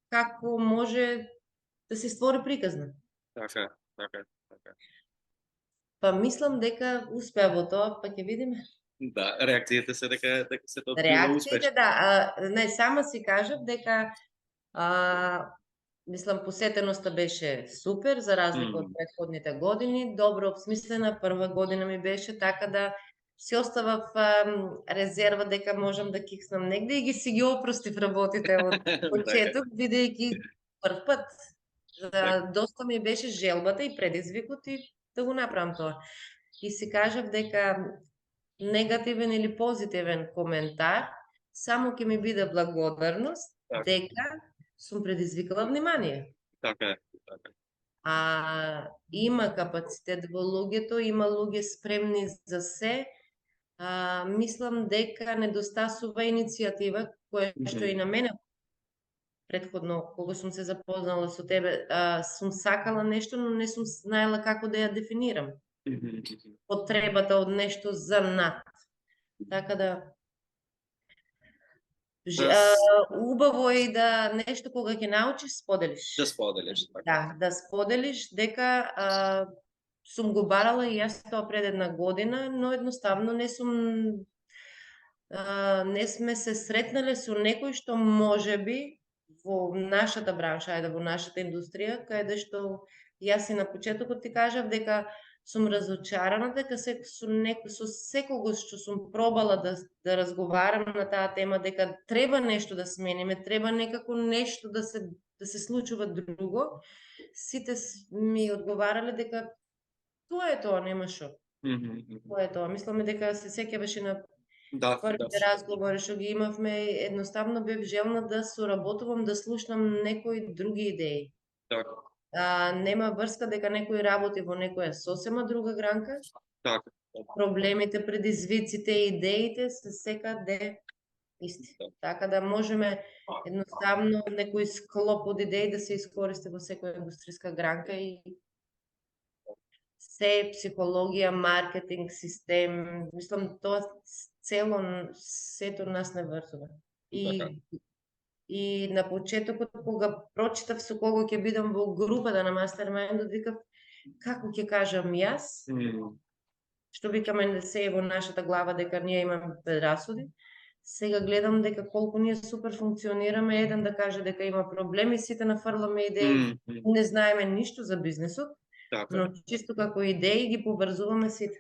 како може да се створи приказна. Така. Па мислам дека успеа во тоа, па ќе видиме. Да, реакциите се дека се тоа било Реакциите, успешно. не, сама си кажав дека мислам, посетеноста беше супер, за разлика од претходните години, добро обсмислена, прва година ми беше, така да си оставав резерва дека можам да кикснам негде и си ги опростив работите од почеток, бидејќи прв пат. Доста ми беше желбата и предизвикот и да го направам тоа. И си кажав дека негативен или позитивен коментар само ќе ми биде благодарност дека сум предизвикала внимание. Така. Има капацитет во луѓето, има луѓе спремни за се. Мислам дека недостасува иницијатива, која што и на мене претходно, кога сум се запознала со тебе, сум сакала нешто, но не сум знаела како да ја дефинирам. Потребата од нешто за над. Така да убаво е да нешто кога ќе научиш, споделиш. Да споделиш. Да споделиш дека сум го барала и јас тоа пред една година, но едноставно не сум не сме се сретнале со некој што можеби во нашата бранша, ајде во нашата индустрија, каде што јас и на почетокот ти кажав дека сум разочарана дека со секогаш што сум пробала да разговарам на таа тема дека треба нешто да смениме, треба некако нешто да се случува друго, сите ми одговарале дека тоа, нема шо. Тоа е тоа. Мислам дека се сеќаваш и на Да, првите разговори што ги имавме, едноставно бев желна да соработувам, да слушнам некои други идеи. така, Нема врска дека некој работи во некоја сосема друга гранка. така. Проблемите, предизвиците, идеите се секаде исти. Така да можеме едноставно некој склоп од идеи да се искористи во секоја индустријска гранка и се психологија, маркетинг, систем, мислам тоа сето нас не врзува. И на почетокот кога прочитав со кого ќе бидам во групата на мастермајндот, викав како ќе кажам јас, што викаме се во нашата глава дека ние имаме предрасуди. Сега гледам дека колку ние супер функционираме, еден да каже дека има проблеми, сите нафрламе идеи, не знаеме ништо за бизнисот, но чисто како идеи ги поврзуваме сите.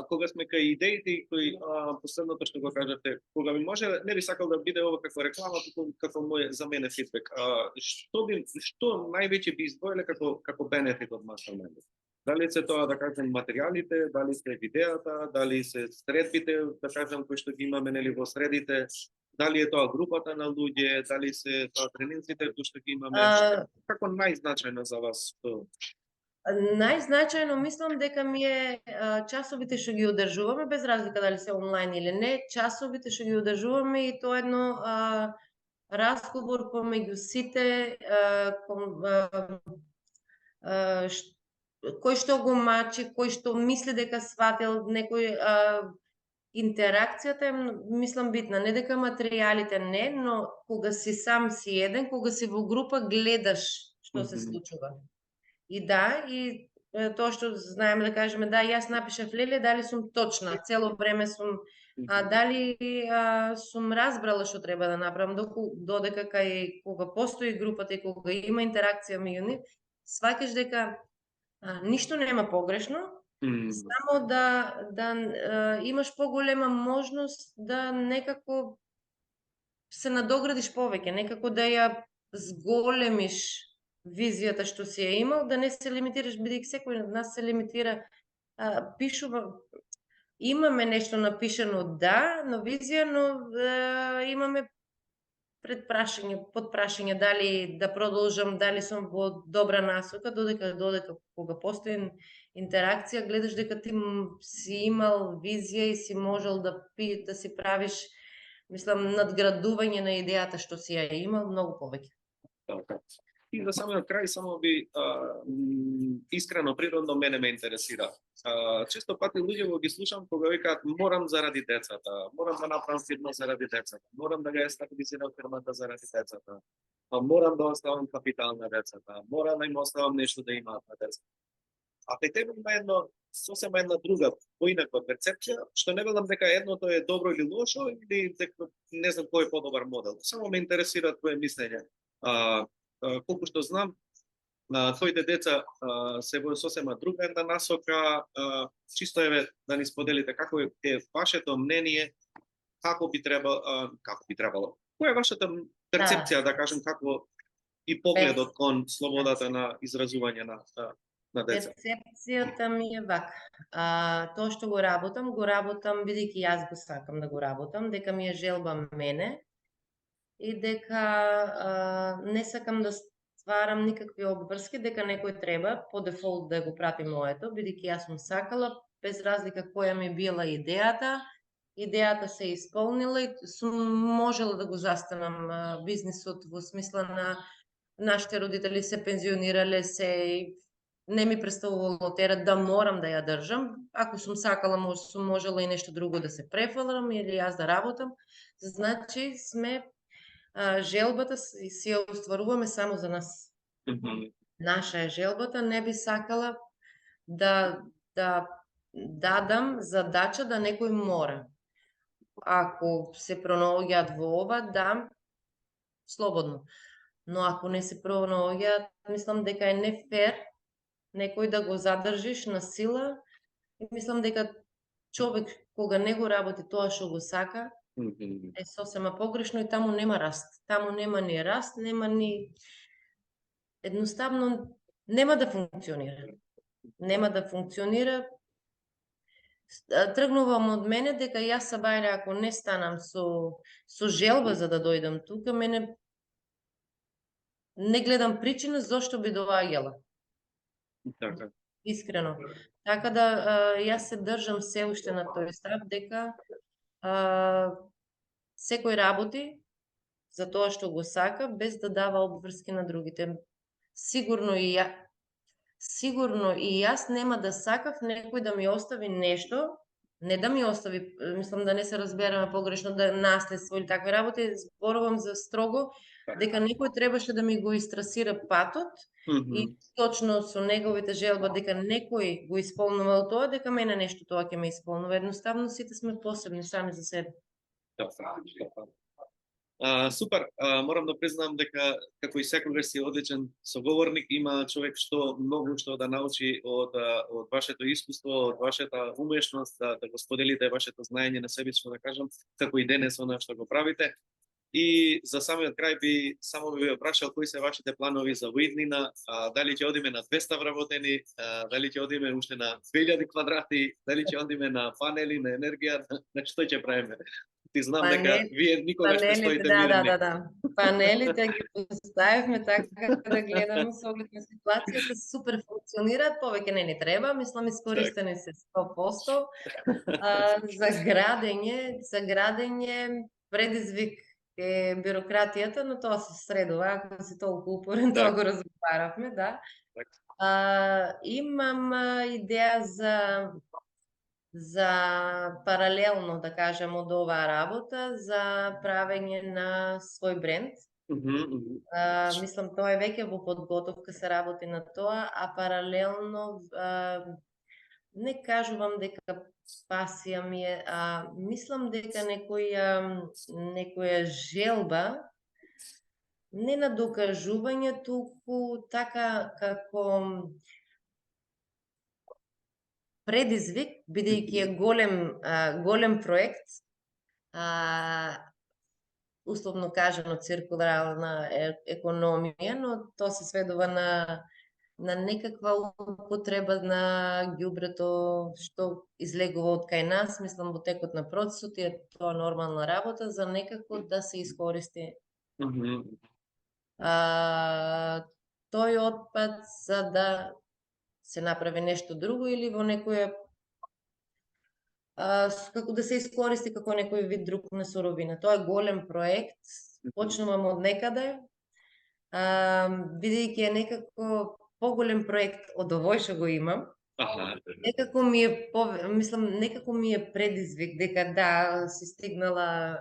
Кога сме кај идеите и кои последното што го кажате, кога би може, не би сакал да биде ова како реклама, како мој за мене фидбек. Што највеќе би издвоиле како бенефит од мастермајндот? Дали се тоа, да кажем, материјалите, дали се видеата, дали се средбите, да кажем, кои што ги имаме нели во средите, дали е тоа групата на луѓе, дали се тоа тренинзите кои што ги имаме, како најзначајно за вас? Најзначајно мислам дека ми е часовите што ги одржуваме, без разлика дали се онлайн или не, часовите што ги одржуваме и тоа едно разговор помеѓу сите, кој што го мачи, кој што мисли дека сватил некој, интеракцијата е мислам битна, не дека материјалите не, но кога си сам си еден, кога си во група гледаш што се случува. И тоа што знаеме да кажеме, да, јас напишав леле, дали сум точна, цело време сум, дали сум разбрала што треба да направам, додека кога постои групата и кога има интеракција меѓу нив, сваќаш дека ништо нема погрешно, само да имаш поголема можност да некако се надоградиш повеќе, некако да ја зголемиш визијата што си ја имал, да не се лимитираш, бидејќи секој од нас се лимитира, пишува, имаме нешто напишано, да, но визија, но имаме подпрашање дали да продолжам, дали сум во добра насока, додека кога постои интеракција, гледаш дека ти си имал визија и си можел да си правиш, мислам, надградување на идејата што си ја имал многу повеќе. И за самиот крај само би искрено, природно мене ме интересира. Често пати луѓе ги слушам кога викаат морам заради децата, морам да направам фирма заради децата, морам да ја стабилизирам фирмата заради децата, морам да оставам капитал на децата, морам да им оставам нешто да имаат на децата. Кај тебе има сосема една друга, поинаква перцепција, што не велам дека едното е добро или лошо, или дека не знам кој е подобар модел. Само ме интересира твое мислење. Колку што знам, твоите деца се во сосема друга една насока, чисто да ни споделите како е вашето мнение, како би требало. Која е вашата перцепција, да кажем, како и погледот кон слободата на изразување на деца? Перцепцијата ми е вака. Тоа што го работам бидејќи јас го сакам да го работам, дека ми е желба мене и дека не сакам да стварам никакви обврски, дека некој треба по дефолт да го прати моето, бидејќи јас сум сакала, без разлика која ми била идејата се исполнила и сум можела да го застанам бизнисот во смисла на нашите родители се пензионирале, не ми представувало терет да морам да ја држам. Ако сум сакала, сум можела и нешто друго да се префалам или јас да работам. Значи, желбата си ја остваруваме само за нас. Наша е желбата, не би сакала да дадам задача да некој мора. ако се пронаоѓаат во ова, да, слободно. Но ако не се пронаоѓаат, мислам дека е нефер некој да го задржиш на сила и мислам дека човек кога не го работи тоа што го сака, Мгм. е сосема погрешно и таму нема раст. Таму нема ни раст, нема ни едноставно нема да функционира. Нема да функционира. Тргнувам од мене дека јас Сабајле ако не станам со желба за да дојдам тука, мене не гледам причина зошто би доаѓала. Така. Искрено. Така да јас се држам се уште на тој став дека секој работи за тоа што го сака без да дава обврски на другите. Сигурно и ја Сигурно и јас нема да сакав некој да ми остави нешто, не да ми остави, мислам да не се разбереме погрешно, да наследство или такви работи, зборувам за строго дека некој требаше да ми го истрасира патот и Мгм. точно со неговите желба дека некој го исполнувал тоа, дека мене нешто тоа ќе ме исполнува. Едноставно сите сме посебни сами за себе. Така. Супер, морам да признам дека како и секогаш си одличен соговорник, има човек што многу што да научи од вашето искуство, од вашата умешност да го споделите вашето знаење на себично да кажам, како и денес она што го правите. И за самиот крај би само ви прашал кои се вашите планови за уиднина, дали ќе одиме на 200 вработени, дали ќе одиме уште на 2000 квадрати, дали ќе одиме на панели, на енергија, на што ќе правиме? Ти знам дека вие никогаш не Панелите, стоите да, мирни. да. Панелите ги поставивме така да гледаме со оглед на ситуацијата, супер функционираат, повеќе не ни треба, мислам искористени се 100%. За градење предизвик е бирократијата, но тоа се средува, ако си толку упорен, тоа го разговаравме, да. Имам идеја за паралелно, да кажем, од оваа работа, за правење на свој бренд. Мислам, тоа е веќе во подготовка, се работи на тоа, а паралелно не кажувам дека пасија ми е, мислам дека некоја желба, не на докажување, туку така како предизвик, бидејќи е голем проект, условно кажано циркуларна економија, но тоа се сведува на некаква употреба на ѓубрето што излегува од кај нас, мислам во текот на процесот и е тоа нормална работа за некако да се искористи тој отпад за да се направи нешто друго или во некоја како да се искористи како некој вид друг на суровина. Тоа е голем проект, почнувам од некаде, бидејќи е некако поголем проект од овој што го имам. Некако ми е некако ми е предизвик дека да си стигнала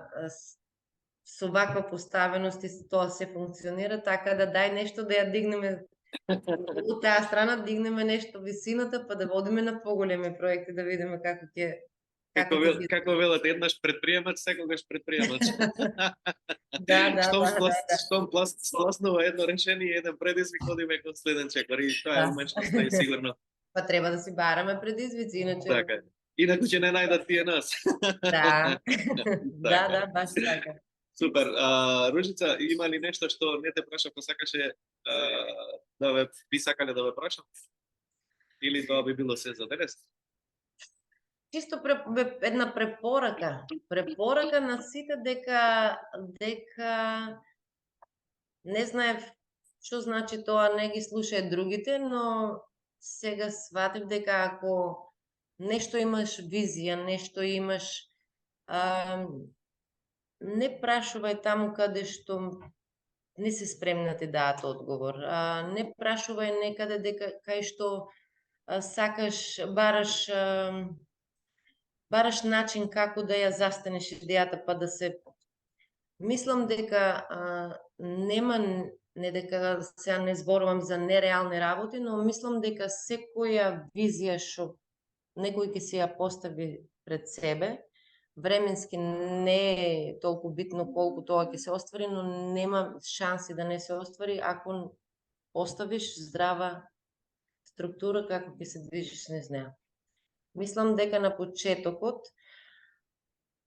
со ваква поставеност и тоа се функционира, така да дај нешто да ја дигнеме од таа страна, дигнеме нешто висината, па да водиме на поголеми проекти, да видиме како ќе Како велат, еднаш предприемач, секогаш предприемач. Да. Штом спласнува едно решение, еден предизвик, одиме кон следен чекор и тоа е умешноста и сигурно. Па треба да си бараме предизвици, иначе... Така. Инаку ќе не најдат тие нас. Да. Да, баш така. Супер. Ружица, има ли нешто што не те праша, па сакаше би сакале да ве прашам? Или тоа би било се за денес? Чисто една препорака на сите дека не знаев што значи тоа, не ги слушај другите, но сега сватив дека ако нешто имаш визија, нешто имаш, не прашувај таму каде што не се спремни да ти даат одговор. Не прашувај некаде дека кај што сакаш, бараш начин како да ја застанеш идејата, па да се... Мислам дека нема, не дека сега не зборувам за нереални работи, но мислам дека секоја визија што некој ќе си ја постави пред себе, временски не е толку битно колку тоа ќе се оствари, но нема шанси да не се оствари ако оставиш здрава структура како ќе се движиш низ неа. Мислам дека на почетокот,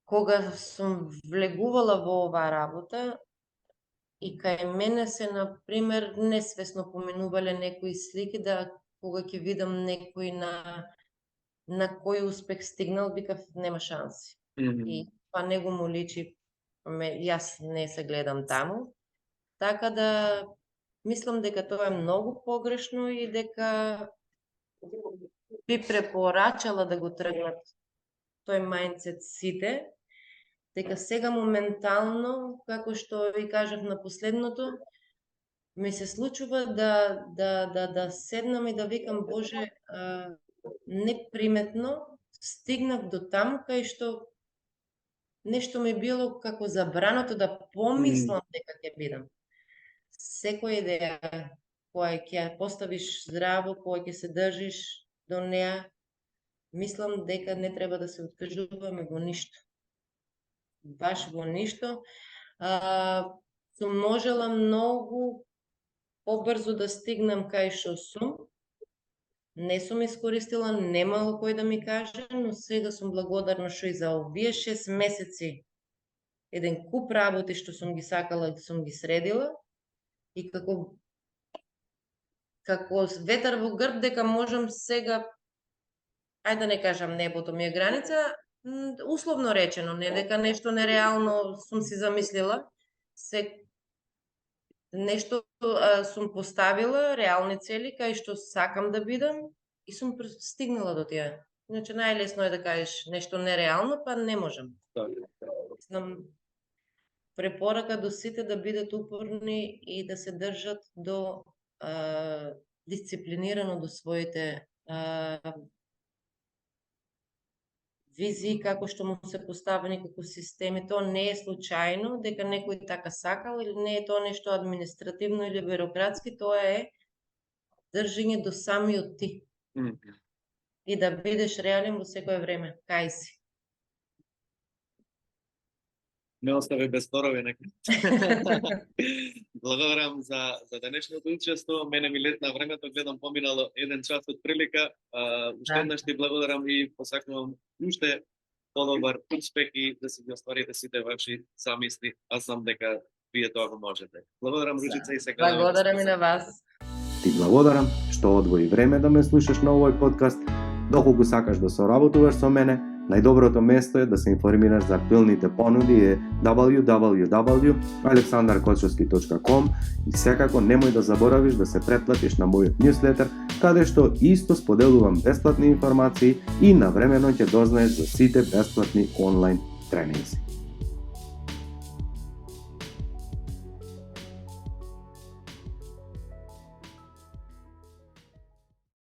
кога сум влегувала во оваа работа, и кај мене се, например, несвесно поминувале некои слики, да кога ќе видам некој на кој успех стигнал, викав нема шанси. И па него му личи, јас не се гледам таму. Така да мислам дека тоа е многу погрешно и дека би препорачала да го тргнат тој мајндсет сите, дека сега моментално, како што ви кажав на последното, ми се случува да седнам и да викам, Боже, неприметно стигнав до таму кај што нешто ми било како забрането да помислам дека ќе бидам. Секоја идеја која ќе поставиш здраво, која ќе се држиш до неа, мислам дека не треба да се откажуваме во ништо. Баш во ништо. Сум можела многу побрзо да стигнам кај што сум. Не сум искористила, немало кој да ми каже, но сега сум благодарна што и за овие 6 месеци еден куп работи што сум ги сакала и сум ги средила и како ветар во грб дека можам сега, ајде да не кажам небото ми е граница, условно речено, не дека нешто нереално сум си замислила, нешто сум поставила, реални цели, кај што сакам да бидам и сум стигнала до тие. Иначе најлесно е да кажеш нешто нереално, па не можам. Знам, препорака до сите да бидат упорни и да се држат до дисциплинирано до своите визии, како што му се поставени како системи. Тоа не е случајно дека некој така сакал, или не е тоа нешто административно или бюрократски, тоа е држење до самиот ти. И да бидеш реален во секое време, кај си. Не остави без спорови некој. Благодарам за денешното учество. Мене ми летна времето, гледам поминало 1 час од прилика. Уште еднаш ти благодарам и посакувам уште подобар успех и да си ги остварите сите ваши замисли. Аз знам дека вие тоа го можете. Благодарам, Ружица, и сега. Благодарам и на вас. Ти благодарам што одвои време да ме слушаш на овој подкаст. Доколку сакаш да соработуваш со мене, најдоброто место е да се информираш за актуелните понуди е www.aleksandarkochovski.com и секако немој да заборавиш да се претплатиш на мојот ньюслетер, каде што исто споделувам бесплатни информации и навремено ќе дознаеш за сите бесплатни онлайн тренинзи.